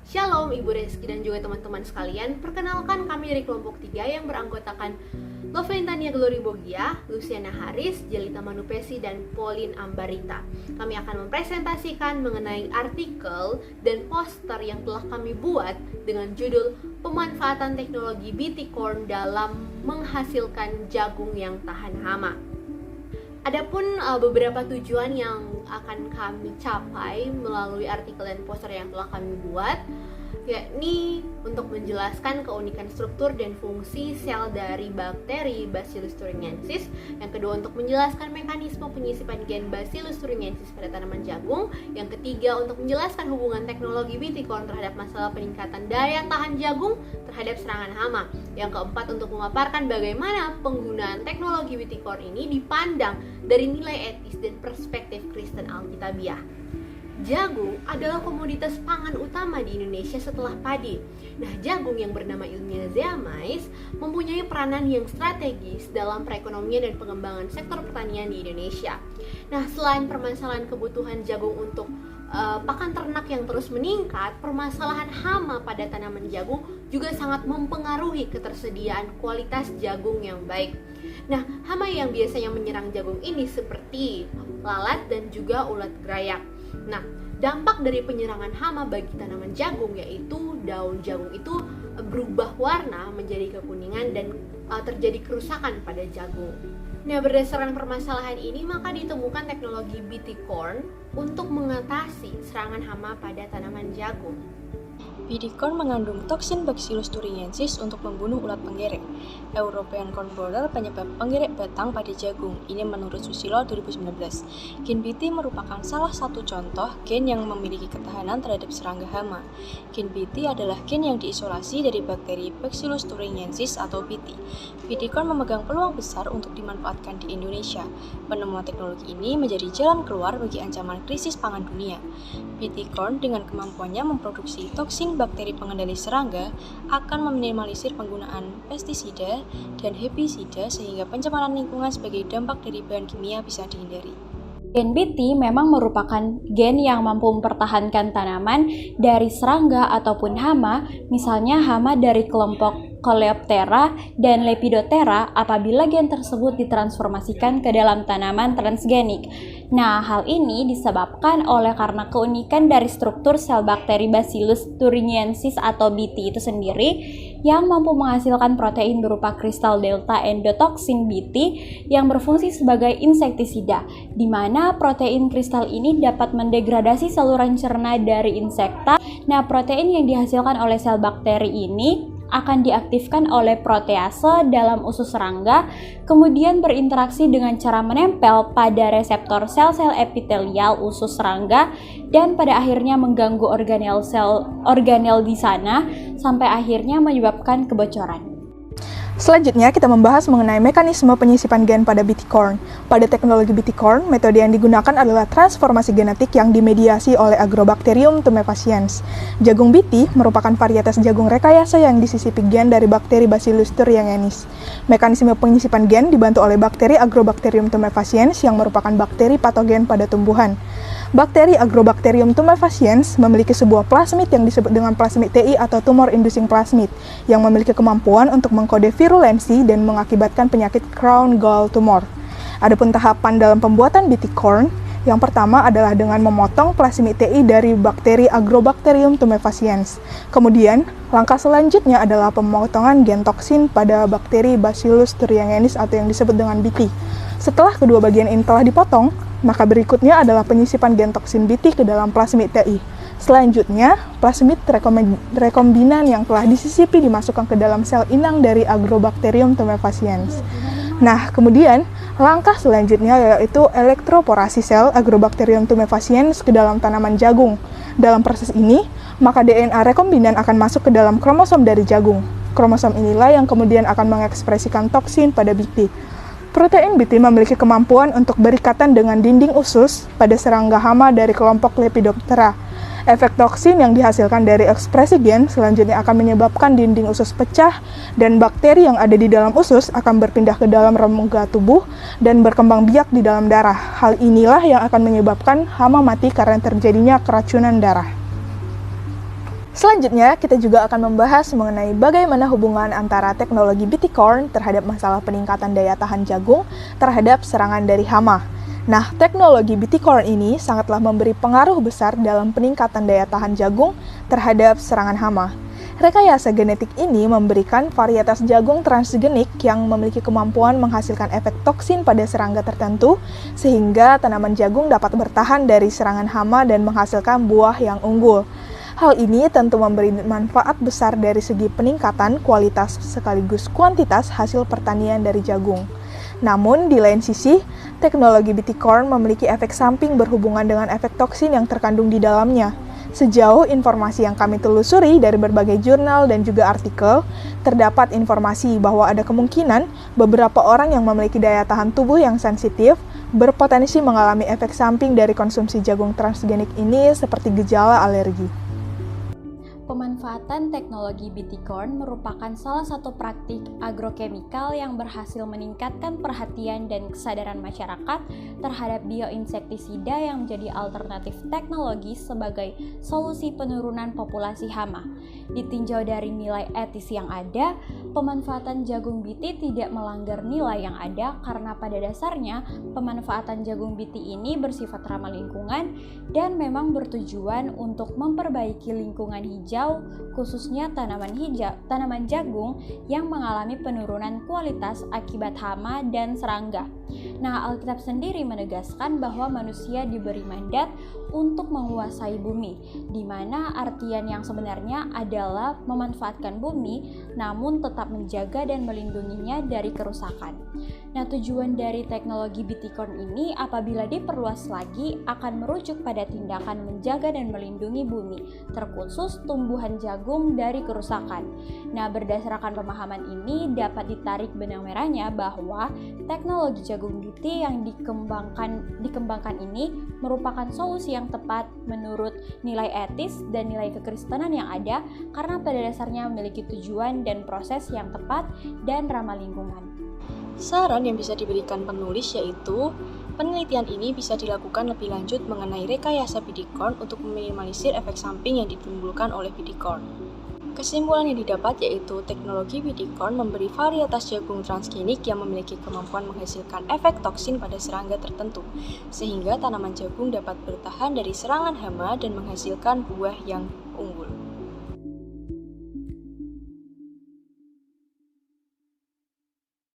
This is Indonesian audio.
Shalom Ibu Reski dan juga teman-teman sekalian. Perkenalkan, kami dari kelompok 3 yang beranggotakan Loventania Glory Bogia, Luciana Haris, Jelita Manupesi, dan Pauline Ambarita. Kami akan mempresentasikan mengenai artikel dan poster yang telah kami buat dengan judul Pemanfaatan Teknologi BT Corn dalam Menghasilkan Jagung yang Tahan Hama. Adapun beberapa tujuan yang akan kami capai melalui artikel dan poster yang telah kami buat, yakni untuk menjelaskan keunikan struktur dan fungsi sel dari bakteri Bacillus thuringiensis. Yang kedua, untuk menjelaskan mekanisme penyisipan gen Bacillus thuringiensis pada tanaman jagung. Yang ketiga, untuk menjelaskan hubungan teknologi BT Corn terhadap masalah peningkatan daya tahan jagung terhadap serangan hama. Yang keempat, untuk memaparkan bagaimana penggunaan teknologi BT Corn ini dipandang dari nilai etis dan perspektif Kristen Alkitabiah. Jagung adalah komoditas pangan utama di Indonesia setelah padi. Nah, jagung yang bernama ilmiah Zea mais mempunyai peranan yang strategis dalam perekonomian dan pengembangan sektor pertanian di Indonesia. Nah, selain permasalahan kebutuhan jagung untuk pakan ternak yang terus meningkat, permasalahan hama pada tanaman jagung juga sangat mempengaruhi ketersediaan kualitas jagung yang baik. Nah, hama yang biasanya menyerang jagung ini seperti lalat dan juga ulat gerayak. Nah, dampak dari penyerangan hama bagi tanaman jagung yaitu daun jagung itu berubah warna menjadi kekuningan dan terjadi kerusakan pada jagung. Nah, berdasarkan permasalahan ini maka ditemukan teknologi BT Corn untuk mengatasi serangan hama pada tanaman jagung. BT Corn mengandung toksin Bacillus thuringiensis untuk membunuh ulat penggerek. European corn borer penyebab penggerek batang pada jagung. Ini menurut Susilo 2019. Gen BT merupakan salah satu contoh gen yang memiliki ketahanan terhadap serangga hama. Gen BT adalah gen yang diisolasi dari bakteri Bacillus thuringiensis atau BT. BT Corn memegang peluang besar untuk dimanfaatkan di Indonesia. Penemuan teknologi ini menjadi jalan keluar bagi ancaman krisis pangan dunia. BT Corn dengan kemampuannya memproduksi toksin bakteri pengendali serangga akan meminimalisir penggunaan pestisida dan herbisida sehingga pencemaran lingkungan sebagai dampak dari bahan kimia bisa dihindari. Gen BT memang merupakan gen yang mampu mempertahankan tanaman dari serangga ataupun hama, misalnya hama dari kelompok Coleoptera dan Lepidoptera apabila gen tersebut ditransformasikan ke dalam tanaman transgenik. Nah, hal ini disebabkan karena keunikan dari struktur sel bakteri Bacillus thuringiensis atau BT itu sendiri yang mampu menghasilkan protein berupa kristal delta endotoxin BT yang berfungsi sebagai insektisida, di mana protein kristal ini dapat mendegradasi saluran cerna dari insekta. Nah, protein yang dihasilkan oleh sel bakteri ini akan diaktifkan oleh protease dalam usus serangga, kemudian berinteraksi dengan cara menempel pada reseptor sel-sel epitelial usus serangga dan pada akhirnya mengganggu organel di sana sampai akhirnya menyebabkan kebocoran. Selanjutnya, kita membahas mengenai mekanisme penyisipan gen pada BT Corn. Pada teknologi BT Corn, metode yang digunakan adalah transformasi genetik yang dimediasi oleh Agrobacterium tumefaciens. Jagung BT merupakan varietas jagung rekayasa yang disisipi gen dari bakteri Bacillus thuringiensis. Mekanisme penyisipan gen dibantu oleh bakteri Agrobacterium tumefaciens yang merupakan bakteri patogen pada tumbuhan. Bakteri Agrobacterium tumefaciens memiliki sebuah plasmid yang disebut dengan plasmid TI atau tumor inducing plasmid yang memiliki kemampuan untuk mengkode virulensi dan mengakibatkan penyakit crown gall tumor. Adapun tahapan dalam pembuatan BT Corn, yang pertama adalah dengan memotong plasmid TI dari bakteri Agrobacterium tumefaciens. Kemudian, langkah selanjutnya adalah pemotongan gen toksin pada bakteri Bacillus thuringiensis atau yang disebut dengan BT. Setelah kedua bagian ini telah dipotong, maka berikutnya adalah penyisipan gen toksin BT ke dalam plasmid TI. Selanjutnya, plasmid rekombinan yang telah disisipi dimasukkan ke dalam sel inang dari Agrobacterium tumefaciens. Nah, kemudian langkah selanjutnya yaitu elektroporasi sel Agrobacterium tumefaciens ke dalam tanaman jagung. Dalam proses ini, maka DNA rekombinan akan masuk ke dalam kromosom dari jagung. Kromosom inilah yang kemudian akan mengekspresikan toksin pada BT. Protein BT memiliki kemampuan untuk berikatan dengan dinding usus pada serangga hama dari kelompok Lepidoptera. Efek toksin yang dihasilkan dari ekspresi gen selanjutnya akan menyebabkan dinding usus pecah dan bakteri yang ada di dalam usus akan berpindah ke dalam rongga tubuh dan berkembang biak di dalam darah. Hal inilah yang akan menyebabkan hama mati karena terjadinya keracunan darah. Selanjutnya, kita juga akan membahas mengenai bagaimana hubungan antara teknologi BT Corn terhadap masalah peningkatan daya tahan jagung terhadap serangan dari hama. Nah, teknologi BT Corn ini sangatlah memberi pengaruh besar dalam peningkatan daya tahan jagung terhadap serangan hama. Rekayasa genetik ini memberikan varietas jagung transgenik yang memiliki kemampuan menghasilkan efek toksin pada serangga tertentu, sehingga tanaman jagung dapat bertahan dari serangan hama dan menghasilkan buah yang unggul. Hal ini tentu memberi manfaat besar dari segi peningkatan kualitas sekaligus kuantitas hasil pertanian dari jagung. Namun, di lain sisi, teknologi BT Corn memiliki efek samping berhubungan dengan efek toksin yang terkandung di dalamnya. Sejauh informasi yang kami telusuri dari berbagai jurnal dan juga artikel, terdapat informasi bahwa ada kemungkinan beberapa orang yang memiliki daya tahan tubuh yang sensitif berpotensi mengalami efek samping dari konsumsi jagung transgenik ini seperti gejala alergi. Pemanfaatan teknologi BT Corn merupakan salah satu praktik agrokemikal yang berhasil meningkatkan perhatian dan kesadaran masyarakat terhadap bioinsektisida yang menjadi alternatif teknologi sebagai solusi penurunan populasi hama. Ditinjau dari nilai etis yang ada, pemanfaatan jagung BT tidak melanggar nilai yang ada karena pada dasarnya pemanfaatan jagung BT ini bersifat ramah lingkungan dan memang bertujuan untuk memperbaiki lingkungan hijau, khususnya tanaman jagung yang mengalami penurunan kualitas akibat hama dan serangga. Nah, Alkitab sendiri menegaskan bahwa manusia diberi mandat untuk menguasai bumi, di mana artian yang sebenarnya adalah memanfaatkan bumi, namun tetap menjaga dan melindunginya dari kerusakan. Nah, tujuan dari teknologi BT Corn ini apabila diperluas lagi akan merujuk pada tindakan menjaga dan melindungi bumi, terkhusus tumbuhan jagung dari kerusakan. Nah, berdasarkan pemahaman ini dapat ditarik benang merahnya bahwa teknologi jagung BT yang dikembangkan ini merupakan solusi yang tepat menurut nilai etis dan nilai kekristenan yang ada karena pada dasarnya memiliki tujuan dan proses yang tepat dan ramah lingkungan. Saran yang bisa diberikan penulis yaitu, penelitian ini bisa dilakukan lebih lanjut mengenai rekayasa BT Corn untuk meminimalisir efek samping yang ditimbulkan oleh BT Corn. Kesimpulan yang didapat yaitu teknologi BT Corn memberi varietas jagung transgenik yang memiliki kemampuan menghasilkan efek toksin pada serangga tertentu, sehingga tanaman jagung dapat bertahan dari serangan hama dan menghasilkan buah yang unggul.